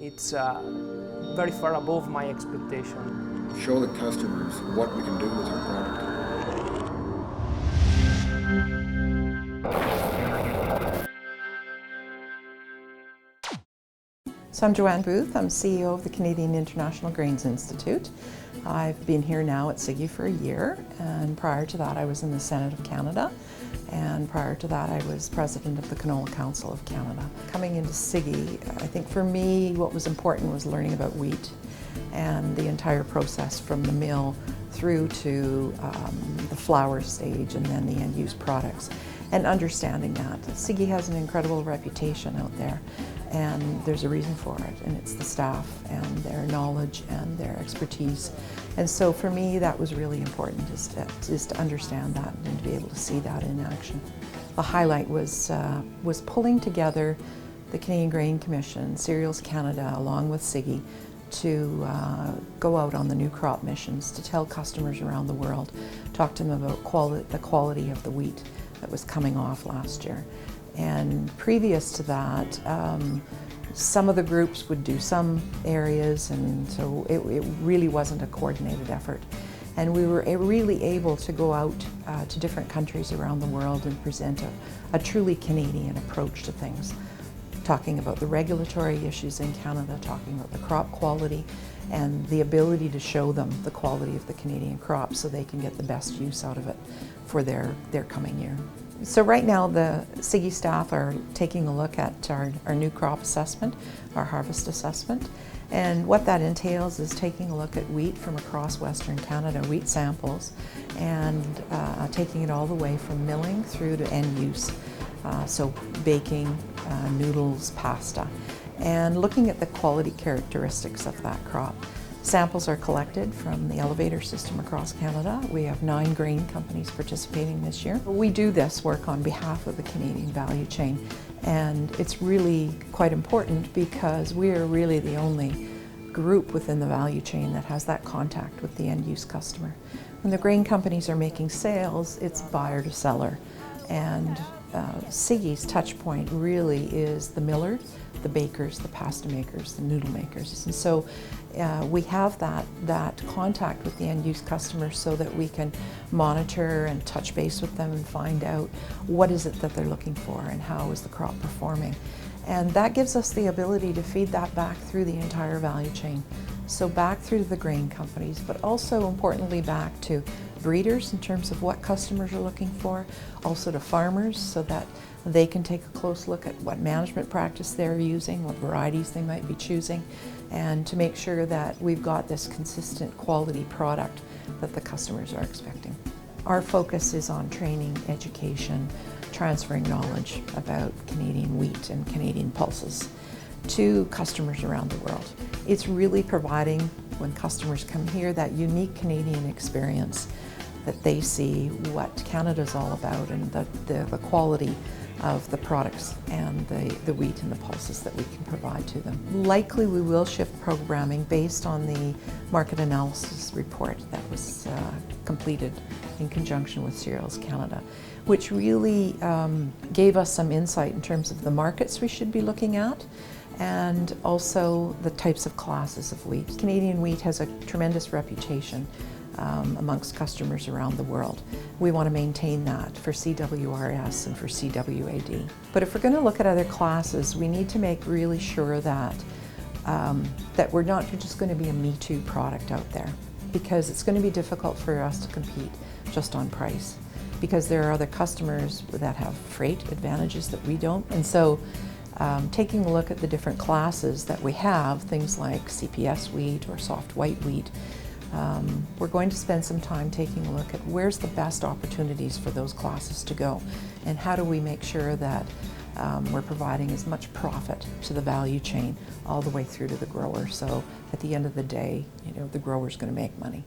It's very far above my expectation. Show the customers what we can do with our product. So I'm JoAnne Buth, I'm CEO of the Canadian International Grains Institute. I've been here now at Cigi for a year, and prior to that I was in the Senate of Canada, and prior to that I was president of the Canola Council of Canada. Coming into Cigi, I think for me what was important was learning about wheat and the entire process from the mill through to the flour stage and then the end-use products, and understanding that. Cigi has an incredible reputation out there, and there's a reason for it, and it's the staff and their knowledge and their expertise. And so for me that was really important, is to understand that and to be able to see that in action. The highlight was pulling together the Canadian Grain Commission, Cereals Canada, along with Cigi, to go out on the new crop missions, to tell customers around the world, talk to them about the quality of the wheat that was coming off last year. And previous to that, some of the groups would do some areas, and so it really wasn't a coordinated effort. And we were really able to go out to different countries around the world and present a truly Canadian approach to things. Talking about the regulatory issues in Canada, talking about the crop quality, and the ability to show them the quality of the Canadian crop so they can get the best use out of it for their coming year. So right now the Cigi staff are taking a look at our new crop assessment, our harvest assessment, and what that entails is taking a look at wheat from across Western Canada, wheat samples, and taking it all the way from milling through to end use. So baking, noodles, pasta, and looking at the quality characteristics of that crop. Samples are collected from the elevator system across Canada. We have 9 grain companies participating this year. We do this work on behalf of the Canadian value chain, and it's really quite important because we are really the only group within the value chain that has that contact with the end-use customer. When the grain companies are making sales, it's buyer to seller, and Cigi's touch point really is the miller, the bakers, the pasta makers, the noodle makers. And so we have that contact with the end-use customer so that we can monitor and touch base with them and find out what is it that they're looking for and how is the crop performing. And that gives us the ability to feed that back through the entire value chain. So back through to the grain companies, but also importantly back to breeders in terms of what customers are looking for, also to farmers so that they can take a close look at what management practice they're using, what varieties they might be choosing, and to make sure that we've got this consistent quality product that the customers are expecting. Our focus is on training, education, transferring knowledge about Canadian wheat and Canadian pulses to customers around the world. It's really providing, when customers come here, that unique Canadian experience that they see what Canada's all about and the quality of the products and the wheat and the pulses that we can provide to them. Likely we will shift programming based on the market analysis report that was completed in conjunction with Cereals Canada, which really gave us some insight in terms of the markets we should be looking at and also the types of classes of wheat. Canadian wheat has a tremendous reputation amongst customers around the world. We want to maintain that for CWRS and for CWAD. But if we're going to look at other classes, we need to make really sure that that we're not just going to be a Me Too product out there, because it's going to be difficult for us to compete just on price, because there are other customers that have freight advantages that we don't. And so taking a look at the different classes that we have, things like CPS wheat or soft white wheat, we're going to spend some time taking a look at where's the best opportunities for those classes to go, and how do we make sure that we're providing as much profit to the value chain all the way through to the grower. So at the end of the day, the grower's going to make money.